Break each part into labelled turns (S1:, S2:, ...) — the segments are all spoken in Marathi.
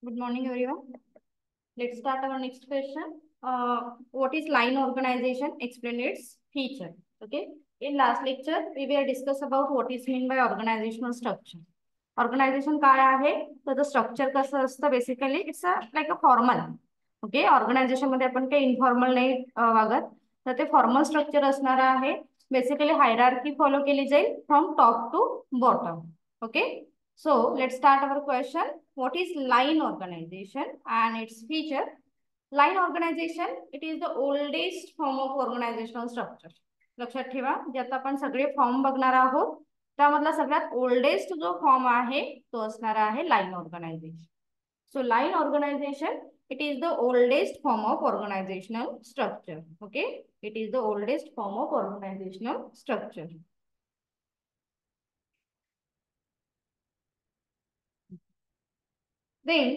S1: Good morning, everyone. Let's start our next question. What is line organization? Explain its feature. Okay. In last lecture, we will discuss about what is mean by organizational structure. Organization काय आहे तर स्ट्रक्चर कसं असतं basically it's like a formal. Okay. Organization मध्ये आपण काही इन्फॉर्मल नाही वागत तर ते फॉर्मल स्ट्रक्चर असणार आहे. बेसिकली हायरार्की फॉलो केली जाईल from top to bottom. Okay. So let's start our question. What is line organization and its feature? Line organization, it is the oldest form of organizational structure. लक्षात ठेवा जे आता आपण सगळे फॉर्म बघणार आहोत त्यामधला सगळ्यात ओल्डेस्ट जो फॉर्म आहे तो असणार आहे line organization. So line organization it is the oldest form of organisational structure. Okay. It is the oldest form of organisational structure. Then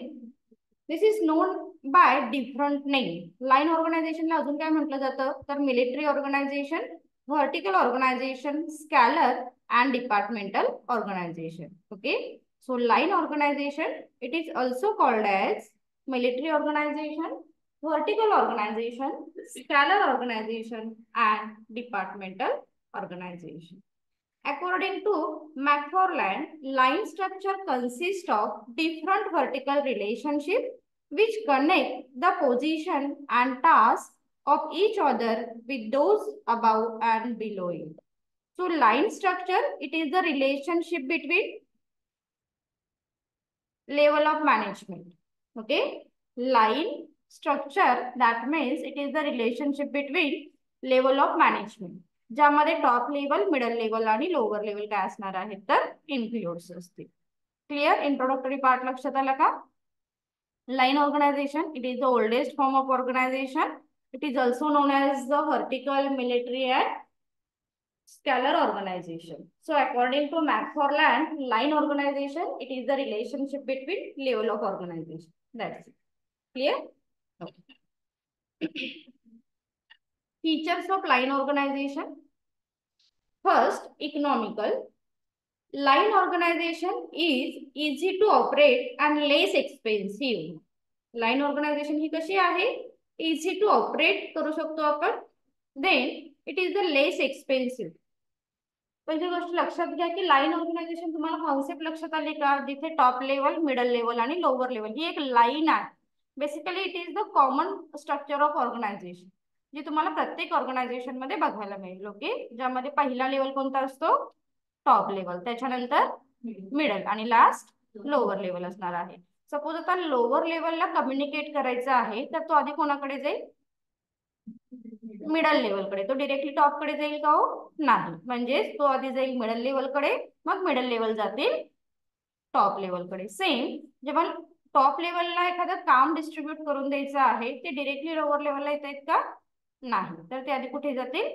S1: this is known by different name. Line organization ला अजून काय म्हटलं जातं तर military organization, vertical organization, scalar and departmental organization. Okay. So line organization it is also called as military organization, vertical organization, scalar organization and departmental organization. According to McFarland, line structure consists of different vertical relationships which connect the position and tasks of each other with those above and below it. So line structure, it is the relationship between level of management. Okay. Line structure, that means it is the relationship between level of management. ज्यामध्ये टॉप लेवल, मिडल लेवल आणि लोअर लेवल काय असणार आहेत तर इन्क्लूड्स असतील. क्लिअर. इंट्रोडक्टरी पार्ट लक्षात आला का? Line organization it is the oldest form of organization. It is also known as the vertical, military and scalar organization. So according to McFarland, line organization, it is the relationship between level of organization. That's it. Clear? Okay. Features of line organization. First, economical. Line organization is easy to operate and less expensive. Line organization ही कशी आहे? Easy to operate करू शकतो आपण. Then it is the less expensive. पहिली गोष्ट लक्षात घ्या की लाईन ऑर्गनायझेशन तुम्हाला कॉन्सेप्ट लक्षात आली का जिथे टॉप लेवल, मिडल लेवल आणि लोअर लेवल ही एक लाईन आहे. Basically it is the common structure of organization जी तुम्हाला प्रत्येक ऑर्गनायझेशन मध्ये बघायला मिळेल. ओके. ज्यामध्ये पहिला लेवल कोणता असतो? टॉप लेवल, त्याच्यानंतर मिडल आणि लास्ट लोअर लेवल असणार आहे. सपोज आता लोअर लेवलला कम्युनिकेट करायचं आहे तर तो आधी कोणाकडे जाईल? मिडल लेवलकडे. तो डिरेक्टली टॉप कडे जाईल का? हो नाही. म्हणजेच तो आधी जाईल मिडल लेवलकडे, मग मिडल लेवल जातील टॉप लेवलकडे. सेम जेव्हा टॉप लेवलला एखादं काम डिस्ट्रीब्यूट करून द्यायचं आहे ते डिरेक्टली लोअर लेवलला येत आहेत का? नाही. तर ते आधी कुठे जातील?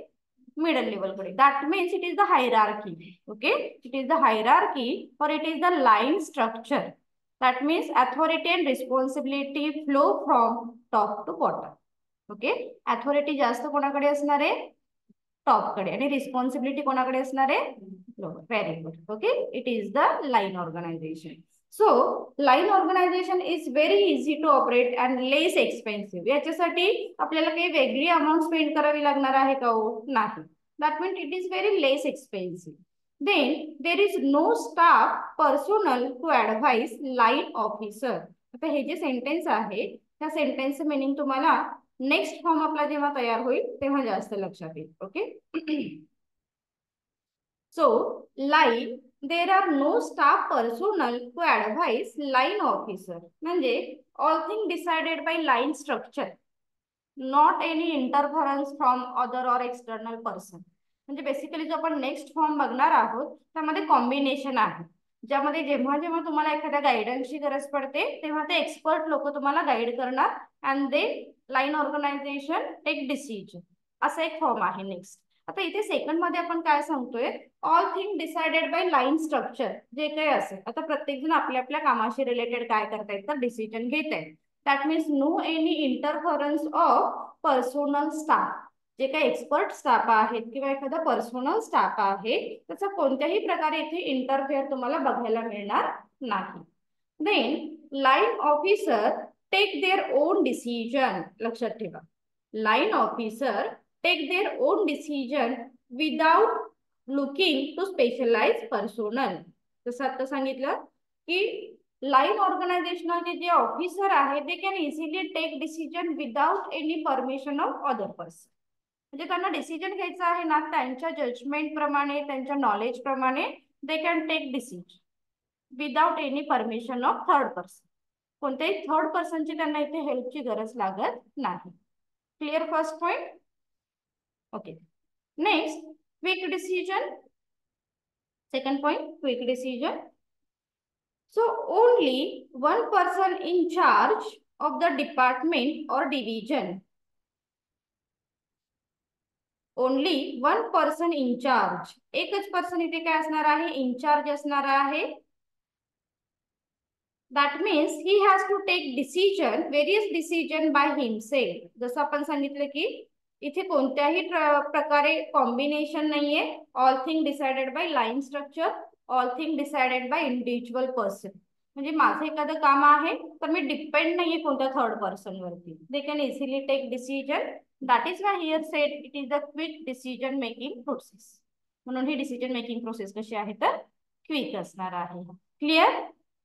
S1: मिडल लेवलकडे. That means it is the hierarchy. Okay. It is the hierarchy or it is the line structure. That means authority and responsibility flow from top to bottom. Okay. Authority जास्त कोणाकडे असणार आहे? टॉप कडे. आणि रिस्पॉन्सिबिलिटी कोणाकडे असणार आहे? Lower. Very good. Okay. It is the line organization. So line organization is very easy to operate and less expensive. याच्यासाठी आपल्याला काही वेगळी अमाऊंट स्पेंड करावी लागणार आहे का? हो नाही. That means it is very less expensive. Then there is no staff personal to advise line officer. आता हे जे सेंटेन्स आहे त्या सेंटेन्सचं मिनिंग तुम्हाला नेक्स्ट फॉर्म आपला जेव्हा तयार होईल तेव्हा जास्त लक्षात येईल. Okay. So line there are no staff personal to advise line officer. म्हणजे all thing decided by line structure, not any interference from other or external person. म्हणजे बेसिकली जो आपण नेक्स्ट फॉर्म बघणार आहोत त्यामध्ये कॉम्बिनेशन आहे ज्यामध्ये जेव्हा जेव्हा तुम्हाला एखाद्या गायडन्सची गरज पडते तेव्हा ते एक्सपर्ट लोक तुम्हाला गाईड करणार and they line organization take decision. असा एक फॉर्म आहे नेक्स्ट. आता इथे सेकंड मध्ये आपण काय सांगतोय? All thing decided by line structure. जे काही असेल आता प्रत्येक जण आपल्या आपल्या कामाशी रिलेटेड काय करतायत तर डिसिजन घेत आहेत. That means no any interference of personal staff. जे काही एक्सपर्ट स्टाफ आहेत किंवा एखादा पर्सनल स्टाफ आहे त्याचा कोणत्याही प्रकारे इथे इंटरफेअर तुम्हाला बघायला मिळणार नाही. Then line officer take their own decision. लक्षात ठेवा. Line officer take their own decision without looking to specialized personnel. जसं आता सांगितलं की लाईन ऑर्गनायझेशनचे जे ऑफिसर आहे they can easily take decision without any permission of other person. म्हणजे त्यांना डिसिजन घ्यायचा आहे ना त्यांच्या जजमेंट प्रमाणे त्यांच्या नॉलेज प्रमाणे they can take decision without any permission of third person. कोणत्याही थर्ड पर्सनची त्यांना इथे हेल्पची गरज लागत नाही. Clear first point. Okay. Next quick decision. Second point quick decision. So only one person in charge of the department or division. Only one person in charge. एकच पर्सन इथे काय असणार आहे इनचार्ज असणार आहे. That means he has to take decision, various decision by himself. जसं आपण सांगितलं की इथे कोणत्याही प्रकारे कॉम्बिनेशन नाहीये. All thing decided by line structure, all thing decided by individual person. म्हणजे माझं एखादं काम आहे तर मी डिपेंड नाहीये कोणत्या थर्ड पर्सन वरती. They can easily take decision. That is why here said it is the quick decision making process. म्हणून ही डिसिजन मेकिंग प्रोसेस कशी आहे तर क्विक असणार आहे. क्लिअर.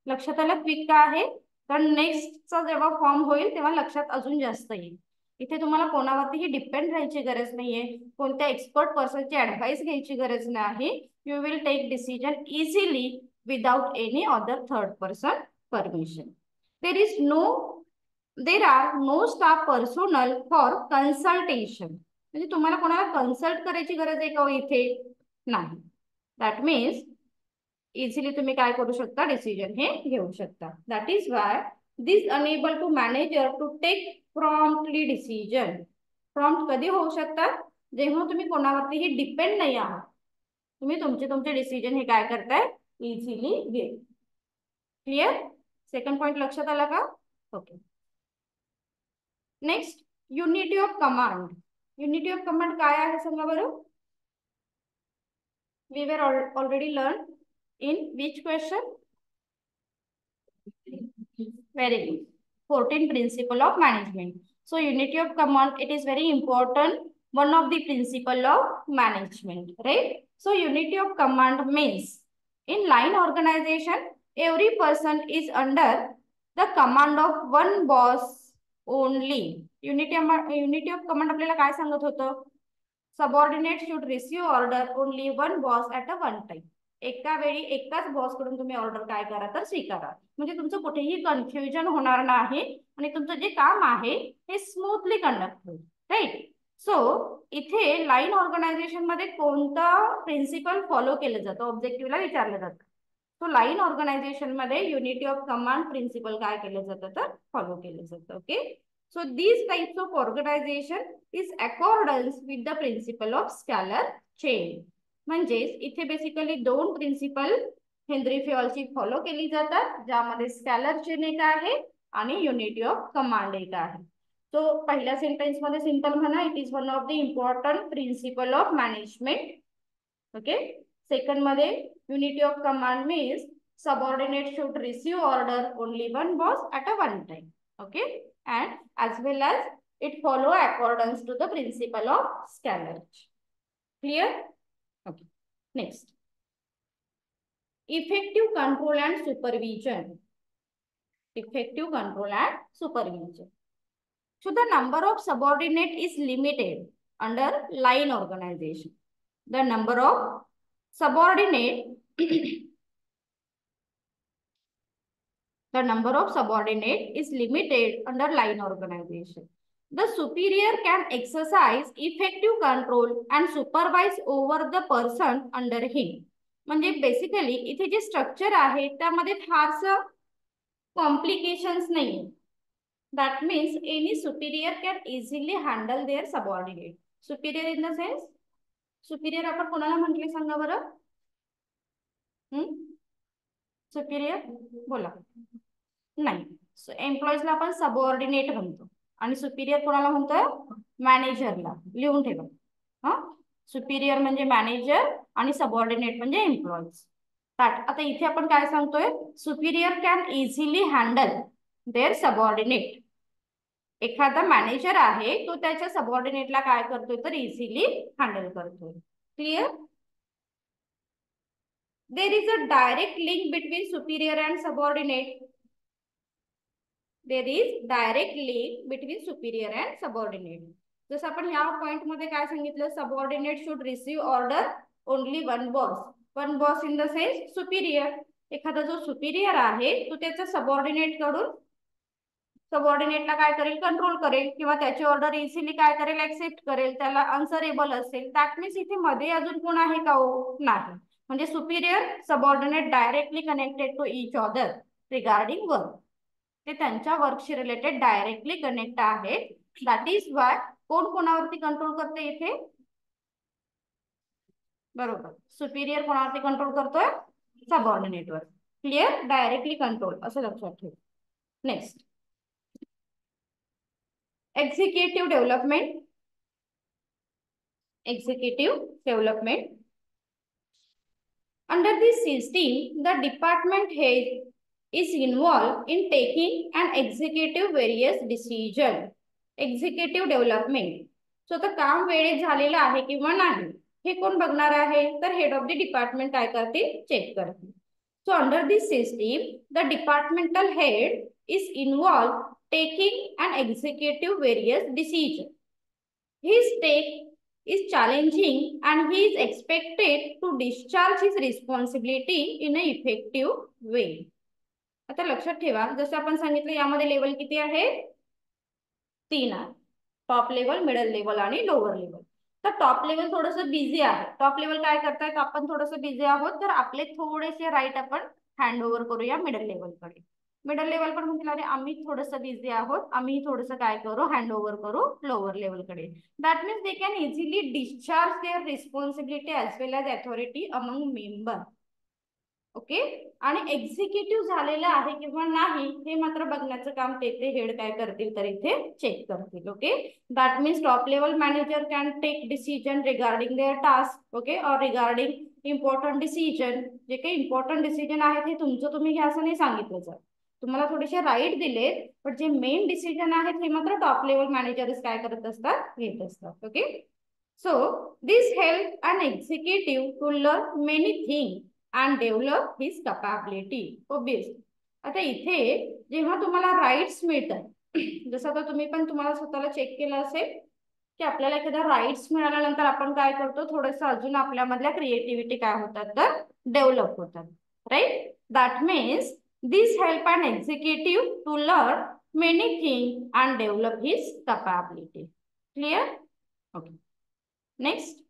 S1: लक्षात आलं क्विक का आहे. कारण नेक्स्टचा जेव्हा फॉर्म होईल तेव्हा लक्षात अजून जास्त येईल. इथे तुम्हाला कोणावरतीही डिपेंड राहायची गरज नाहीये. कोणत्या एक्सपर्ट पर्सनची ऍडवाइस घ्यायची गरज नाही. You will take decision easily without any other third person permission. There are no staff personal for consultation. म्हणजे तुम्हाला कोणाला कन्सल्ट करायची गरज आहे का इथे नाही. दॅट मीन्स इझिली तुम्ही काय करू शकता डिसिजन हे घेऊ शकता. That is why this enable to manager to take promptly decision. Prompt कधी होऊ शकतात जेव्हा तुम्ही कोणावरतीही डिपेंड नाही आहात. तुम्ही तुमचे डिसिजन हे काय करताय इझिली घे. क्लिअर. सेकंड पॉइंट लक्षात आला का. Okay. Next unity of command. Unity of command काय आहे सांगा बरं. We were already learn in which question? Very good. 14 principle of management. So unity of command, it is very important, one of the principle of management, right? So unity of command means in line organization every person is under the command of one boss only. Unity of command आपल्याला काय सांगत होतं. Subordinate should receive order only one boss at a one time. एका वेळी एकाच बॉस कडून तुम्ही ऑर्डर काय करा तर स्वीकारा. म्हणजे तुमचं कुठेही कन्फ्युजन होणार नाही आणि तुमचं जे काम आहे हे स्मूथली कंडक्ट होईल. राईट. सो इथे लाईन ऑर्गनायझेशन मध्ये कोणता प्रिन्सिपल फॉलो केलं जातं ऑब्जेक्टिव्हला विचारलं जातं. सो लाईन ऑर्गनायझेशन मध्ये युनिटी ऑफ कमांड प्रिन्सिपल काय केलं जातं तर फॉलो केलं जातं. Okay. So these types of organization is accordance with the principle of scalar chain. म्हणजेच इथे बेसिकली दोन प्रिन्सिपल हेनरी फेयलची फॉलो केली जातात ज्यामध्ये स्कॅलर चेन एक आहे आणि युनिटी ऑफ कमांड एक आहे. सो पहिल्या सेंटेन्स मध्ये सिंपल म्हणा it is one of the important principle of management. Okay. Second मध्ये unity of command means subordinate should receive order only one boss at a one time. Okay. And as well as it follow accordance to the principle of scalar. Clear? Okay. Next. Effective control and supervision. Effective control and supervision. So the number of subordinate is limited under line organization. The number of subordinate The number of subordinate is limited under line organization. The superior can exercise effective control and supervise over the person under him. म्हणजे बेसिकली इथे जे स्ट्रक्चर आहे त्यामध्ये फारसं कॉम्प्लिकेशन्स नाही. That means any superior can easily handle their subordinate. Superior in the sense superior आपण कोणाला म्हटले सांगा बरं. सुपिरियर बोला. नाही. सो एम्प्लॉईजला आपण सबऑर्डिनेट म्हणतो आणि सुपिरियर कोणाला म्हणतो मॅनेजरला. लिहून ठेवा. सुपिरियर म्हणजे मॅनेजर आणि सबऑर्डिनेट म्हणजे एम्प्लॉईज. आता इथे आपण काय सांगतोय, superior can easily handle their subordinate. एखादा मॅनेजर आहे तो त्याच्या सबऑर्डिनेटला काय करतोय तर इझिली हँडल करतोय. Clear? There is a direct link between superior and subordinate. There is direct link between superior and subordinate. जसं आपण ह्या पॉइंट मध्ये काय सांगितलं, subordinate should receive order only one boss. One boss in the sense superior. एखादा जो सुपिरियर आहे तो त्याच्या सबऑर्डिनेट कडून सबऑर्डिनेटला काय करेल, कंट्रोल करेल किंवा त्याची ऑर्डर इझिली काय करेल, ऍक्सेप्ट करेल, त्याला आन्सरेबल असेल. दॅट मीन्स इथे मध्ये अजून कोण आहे का? हो, नाही. म्हणजे superior subordinate directly connected to each other regarding work. ते त्यांच्या वर्कशी रिलेटेड डायरेक्टली कनेक्ट आहेत. दॅट इज वाय कोण कोणावरती कंट्रोल करते इथे? बरोबर, सुपिरियर कोणावरती कंट्रोल करतोय? सबऑर्डिनेटवर. क्लिअर? डायरेक्टली कंट्रोल असं लक्षात ठेव. Next, executive development. Executive development. Under this system, the department head is involved in taking and executive various decision. Executive development. So आता काम वेळेत झालेलं आहे किंवा नाही हे कोण बघणार आहे तर हेड ऑफ द डिपार्टमेंट काय करतील, चेक करतील. So under this system, the departmental head is involved taking and executive various decisions. His take is challenging and he is expected to discharge his responsibility in a effective way. आता लक्षात ठेवा, जसं आपण सांगितलं यामध्ये लेवल किती आहे? 3 आहे. टॉप लेवल, मिडल लेवल आणि लोअर लेवल. तर टॉप लेवल थोडंसं बिझी आहे. टॉप लेवल काय करतायत, आपण थोडंसं बिझी आहोत तर आपले थोडेसे राईट आपण हँड ओव्हर करूया मिडल लेवलकडे. मिडल लेवल पण म्हणतील अरे आम्ही थोडंसं बिझी आहोत, आम्ही थोडंसं काय करू, हँड ओव्हर करू लोअर लेवलकडे. That means they can easily discharge their responsibility as well as authority among member. Okay. आणि एक्झिक्युटिव्ह झालेलं आहे किंवा नाही हे मात्र बघण्याचं काम ते हेड काय करतील तर इथे चेक करतील. Okay. That means top level manager can take decision regarding their task. Okay. और रिगार्डिंग इम्पॉर्टंट डिसिजन. जे काही इम्पॉर्टंट डिसिजन आहेत हे तुमचं तुम्ही घ्या असं नाही सांगितलं सर, तुम्हाला थोडेसे राईट दिलेत पण जे मेन डिसिजन आहेत हे मात्र टॉप लेवल मॅनेजर्स काय करत असतात, घेत असतात. Okay. So this help an executive to learn many thing and develop his capability. Obviously. आता इथे जेव्हा तुम्हाला राईट्स मिळतात, जसं आता तुम्ही पण तुम्हाला स्वतःला चेक केलं असेल की आपल्याला एखादा राईट्स मिळाल्यानंतर आपण काय करतो, थोडंसं अजून आपल्यामधल्या क्रिएटिव्हिटी काय होतात तर डेव्हलप होतात. Right? That means this help an executive to learn many thing and develop his capability. Clear? Okay. Next,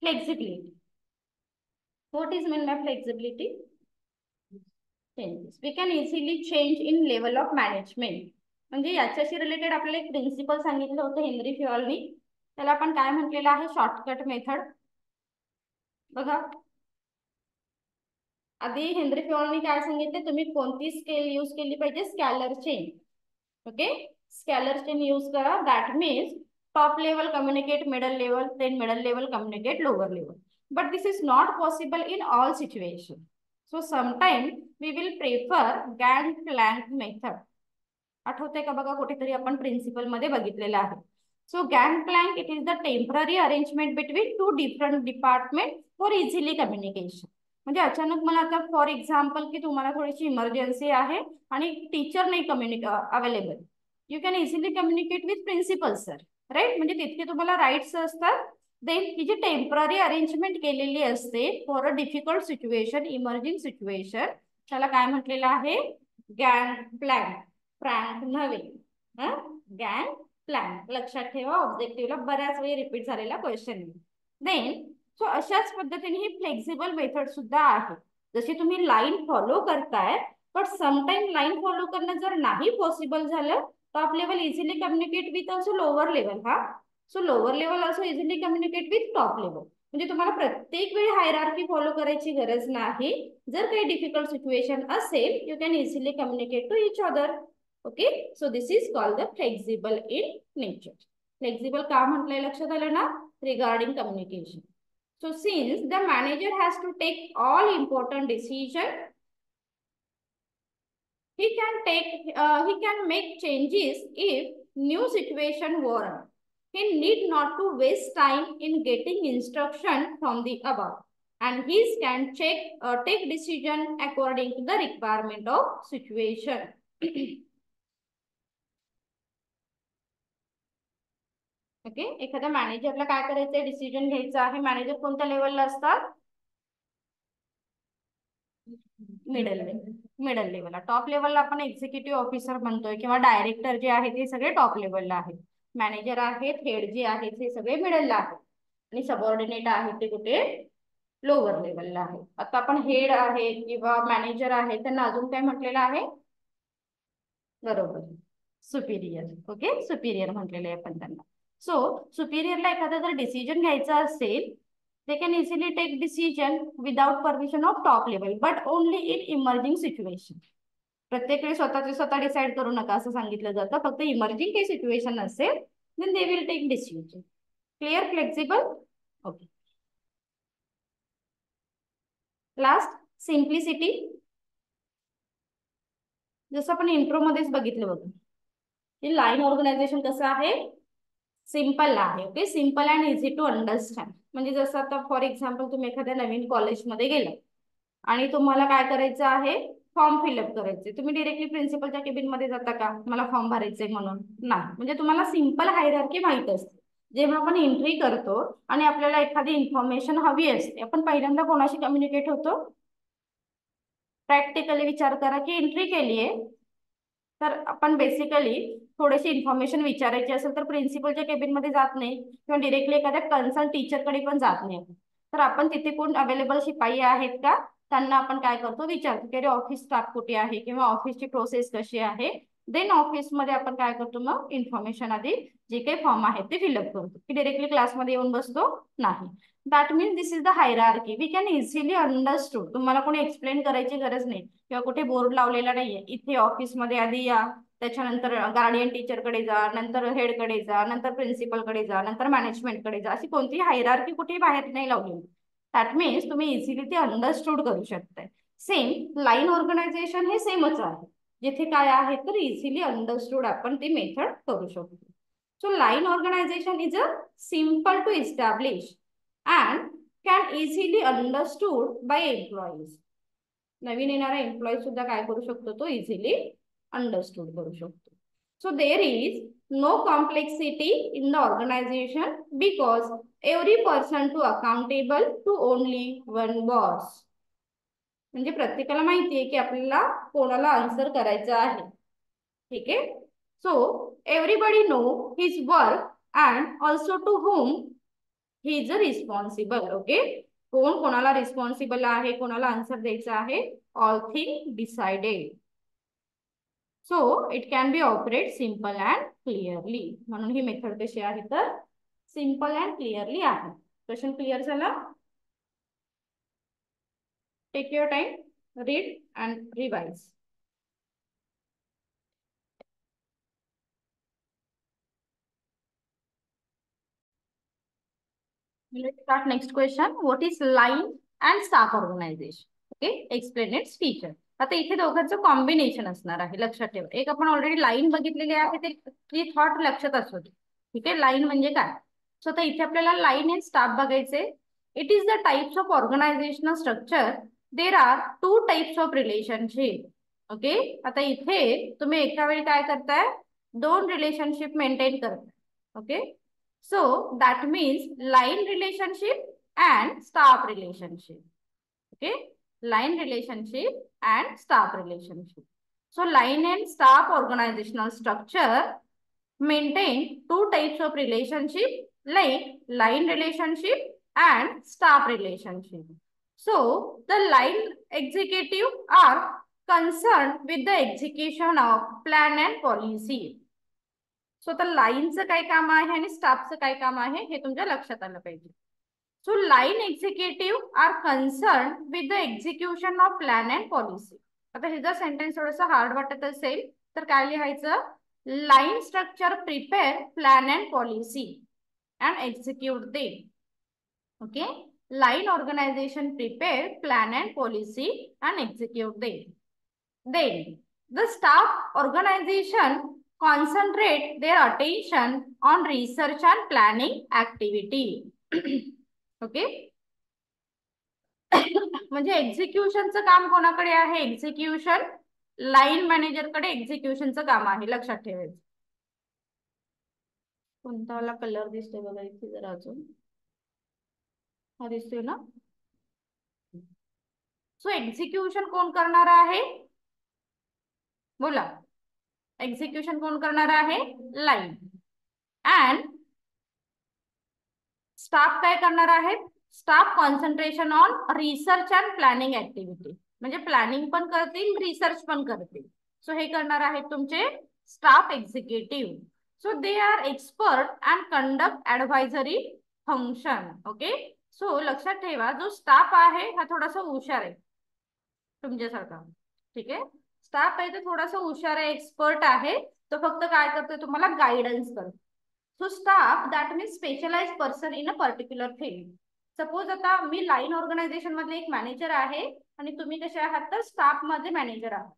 S1: flexibility. What is meant by flexibility? Changes. We can easily change in level of management. म्हणजे याच्याशी रिलेटेड आपल्याला एक प्रिन्सिपल सांगितलं होतं हेनरी फ्युअलनी. त्याला आपण काय म्हटलेलं आहे, शॉर्टकट मेथड. बघा, आधी हेनरी फ्युअलनी काय सांगितले, तुम्ही कोणती स्केल यूज केली पाहिजे, scalar chain. Okay. Scalar chain use करा. That means top level communicate middle level, then middle level communicate lower level. But this is not possible in all situations. So sometimes we will prefer Gang-Plank method. आठवते का बघा, कुठेतरी आपण प्रिन्सिपल मध्ये बघितलेलं आहे. So Gang-Plank, it is the temporary arrangement between two different departments for easily communication. म्हणजे अचानक मला आता फॉर एक्झाम्पल की तुम्हाला थोडीशी इमर्जन्सी आहे आणि टीचर नाही available, you can easily communicate with principal sir. Right? म्हणजे तितके तुम्हाला राईट्स असतात. देन ही जी टेम्पररी अरेंजमेंट केलेली असते for a difficult situation, emerging situation, त्याला काय म्हटलेलं आहे, गँग प्लॅन्क. फ्रँक नव्हे, गँग प्लॅन्क. लक्षात ठेवा, ऑब्जेक्टिव्हला बऱ्याच वेळी रिपीट झालेला क्वेश्चन. देन सो अशाच पद्धतीने ही फ्लेक्झिबल मेथड सुद्धा आहे. जशी तुम्ही लाईन फॉलो करताय, पण समटाइम लाईन फॉलो करणं जर नाही पॉसिबल झालं top level easily communicate with also lower level. So lower level also easily communicate with top level. म्हणजे तुम्हाला प्रत्येक वेळी हायरार्की फॉलो करायची गरज नाही. जर काही डिफिकल्ट सिच्युएशन असेल, you can easily communicate to each other. Okay. So this is called the flexible in nature. Flexible का म्हटलंय लक्षात आलं ना, regarding communication. So since the manager has to take all important decision, he can make changes if new situation warrant. He need not to waste time in getting instruction from the above, and he can take decision according to the requirement of situation. Okay, एखाद्या मॅनेजरला काय करायचंय, डिसिजन घ्यायचा आहे. मॅनेजर कोणत्या लेवलला असतात? मिडल लेवलला. टॉप लेवलला आपण एक्झिक्युटिव्ह ऑफिसर म्हणतोय किंवा डायरेक्टर जे आहेत ते सगळे टॉप लेवलला आहेत. मॅनेजर आहेत, हेड जे आहेत ते सगळे मिडलला आहेत आणि सबऑर्डिनेट आहेत ते कुठे? लोअर लेवलला आहे. आता आपण हेड आहेत किंवा मॅनेजर आहेत त्यांना अजून काय म्हटलेलं आहे? बरोबर, सुपिरियर. ओके, सुपिरियर म्हटलेले आहे आपण त्यांना. सो सुपिरियरला एखादा जर डिसिजन घ्यायचा असेल, they can easily take decision without permission of top level, but only in emerging situation. प्रत्येक वेळी स्वतःचे स्वतः डिसाइड करू नका असं सांगितलं जातं. फक्त इमर्जिंग काही सिच्युएशन असेल then they will take decision. Clear, flexible? Okay. Last, simplicity. जसं आपण इंट्रो मध्येच बघितलं बघा, की लाईन ऑर्गनायझेशन कसं आहे? सिम्पल आहे. Okay, simple and easy to understand. म्हणजे जसं आता फॉर एक्झाम्पल तुम्ही एखाद्या नवीन कॉलेजमध्ये गेला आणि तुम्हाला काय करायचं आहे? फॉर्म फिलअप करायचे. तुम्ही डिरेक्टली प्रिन्सिपलच्या केबिन मध्ये जाता का? मला फॉर्म भरायचे म्हणून? नाही. म्हणजे तुम्हाला सिम्पल हायरार्की माहित असते. जेव्हा आपण एंट्री करतो आणि आपल्याला एखादी इन्फॉर्मेशन हवी असते, आपण पहिल्यांदा कोणाशी कम्युनिकेट होतो? प्रॅक्टिकली विचार करा की एंट्री केली आहे तर आपण बेसिकली थोडीशी इन्फॉर्मेशन विचारायची असेल तर प्रिन्सिपलच्या केबिन मध्ये जात नाही किंवा डिरेक्टली एखाद्या कन्सर्न टीचरकडे पण जात नाही. तर आपण तिथे कोण अवेलेबल शिपाई आहेत का त्यांना आपण काय करतो? विचारतो की अरे ऑफिस स्टाफ कुठे आहे किंवा ऑफिसची प्रोसेस कशी आहे. देन ऑफिसमध्ये आपण काय करतो? मग इन्फॉर्मेशन आधी जे काही फॉर्म आहेत ते फिलअप करतो, की डिरेक्टली क्लासमध्ये येऊन बसतो नाही. That means this is the hierarchy. We can easily understood. तुम्हाला कोणी एक्सप्लेन करायची गरज नाही किंवा कुठे बोर्ड लावलेला नाहीये, इथे ऑफिसमध्ये आधी या, त्याच्यानंतर गार्डियन टीचरकडे जा, नंतर हेडकडे जा, नंतर प्रिन्सिपलकडे जा, नंतर मॅनेजमेंटकडे जा. अशी कोणतीही हायरार्की कुठेही बाहेर नाही लावलेली. दॅट मीन्स तुम्ही इझिली ते अंडरस्टूड करू शकताय. सेम लाईन ऑर्गनायझेशन हे सेमच आहे. जिथे काय आहे तर इझिली अंडरस्टूड आपण ती मेथड करू शकतो. So line organization is a simple to establish and can easily understood by employees. नवीन येणारा एम्प्लॉई सुद्धा काय करू शकतो? तो इझिली अंडरस्टूड करू शकतो. So there is no complexity in the organisation because every person to accountable to only one boss. म्हणजे प्रत्येकाला माहिती आहे की आपल्याला कोणाला आन्सर करायचं आहे. ठीक आहे. So everybody know his work and also to whom he is a responsible. Okay, कोण कोणाला रिस्पॉन्सिबल आहे, कोणाला आन्सर द्यायचा आहे, all thing decided. So it can be operate simple and clearly. म्हणून ही मेथड कशी आहे तर सिम्पल अँड क्लिअरली आहे. क्वेश्चन क्लिअर झाला? Take your time, read and revise. Let's start next question. What is line and staff organization? Okay, explain its feature. आता इथे दोघांचं कॉम्बिनेशन असणार आहे, लक्षात ठेवा. एक आपण ऑलरेडी लाईन बघितलेली आहे, ते थॉट लक्षात असू दे. ठीक आहे, लाईन म्हणजे काय? सो आता इथे आपल्याला लाईन अँड स्टाफ बघायचे. It is the types of organisational structure. There are two types of relationship. Okay, आता इथे तुम्ही एका वेळी काय करताय? दोन रिलेशनशिप मेंटेन करताय. Okay, so that means line relationship and staff relationship. Okay, line relationship and staff relationship. So line and staff organizational structure maintain two types of relationship like line relationship and staff relationship. So the line executive are concerned with the execution of plan and policy. So आता लाईनचं काय काम आहे आणि स्टाफचं काय काम आहे हे तुमच्या लक्षात आलं पाहिजे. So line executive are concern with the execution of plan and policy. आता हे जर सेंटेन्स थोडंसं हार्ड वाटत असेल तर काय लिहायचं? Line structure prepare plan and policy and execute they. Okay, line organization prepare, plan and policy and execute them. Then the staff organization concentrate their attention on research and planning activity. Okay. म्हणजे एक्झिक्युशनचं काम कोणाकडे आहे? एक्झिक्युशन लाईन मॅनेजरकडे एक्झिक्युशनचं काम आहे, लक्षात ठेवायचं. कोणता वाला कलर दिसतोय बघा इथे जरा अजून, हा दिसतोय ना. सो एक्झिक्युशन कोण करणार आहे? बोला, एक्झिक्युशन कोण करणार आहे? लाईन. अँड स्टाफ काय करणार आहे? Staff concentration on research and planning activity, म्हणजे प्लॅनिंग पण करतील, रिसर्च पण करतील. सो हे करणार आहेत तुमचे staff executive. So they are expert and conduct advisory function. Okay. So लक्षात ठेवा, जो स्टाफ आहे हा थोडासा हुशार आहे तुमच्यासारखा. ठीक आहे. स्टाफ आहे तो थोडासा हुशार आहे, एक्सपर्ट आहे. तो फक्त काय करतोय? तुम्हाला गायडन्स करतो. So staff that means specialise person in a particular field. Suppose आता मी लाईन ऑर्गनायझेशन मध्ये एक मॅनेजर आहे आणि तुम्ही कसे आहात? तर स्टाफ मध्ये मॅनेजर आहात.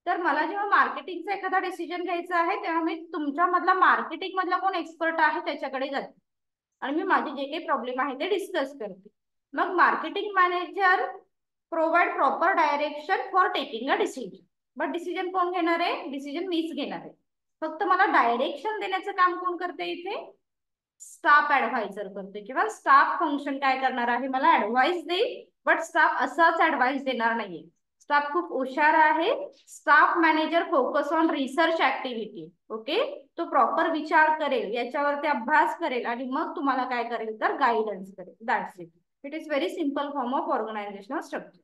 S1: तर मला जेव्हा मार्केटिंगचा एखादा डिसिजन घ्यायचा आहे तेव्हा मी तुमच्या मधला मार्केटिंग मधला कोण एक्सपर्ट आहे त्याच्याकडे जाते आणि मी माझे जे काही प्रॉब्लेम आहे ते डिस्कस करते. मग marketing manager provide proper direction for taking a decision. But decision कोण घेणार आहे? डिसिजन मीच घेणार आहे. फक्त मला डायरेक्शन देण्याचं काम कोण करते इथे? स्टाफ ऍडवायझर करते, किंवा स्टाफ फंक्शन काय करणार आहे? मला ऍडवाइस देईल, बट स्टाफ असाच ऍडवाइस देणार नाहीये. स्टाफ खूप हुशार आहे. Staff manager focus on research activity. Okay. तो प्रॉपर विचार करेल, याच्यावरती अभ्यास करेल आणि मग तुम्हाला काय करेल? तर गायडन्स करेल. That's it. It is very simple form of organisational structure.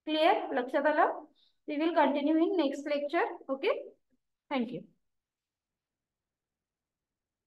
S1: Clear? लक्षात आलं? We will continue in next lecture. Okay. Thank you.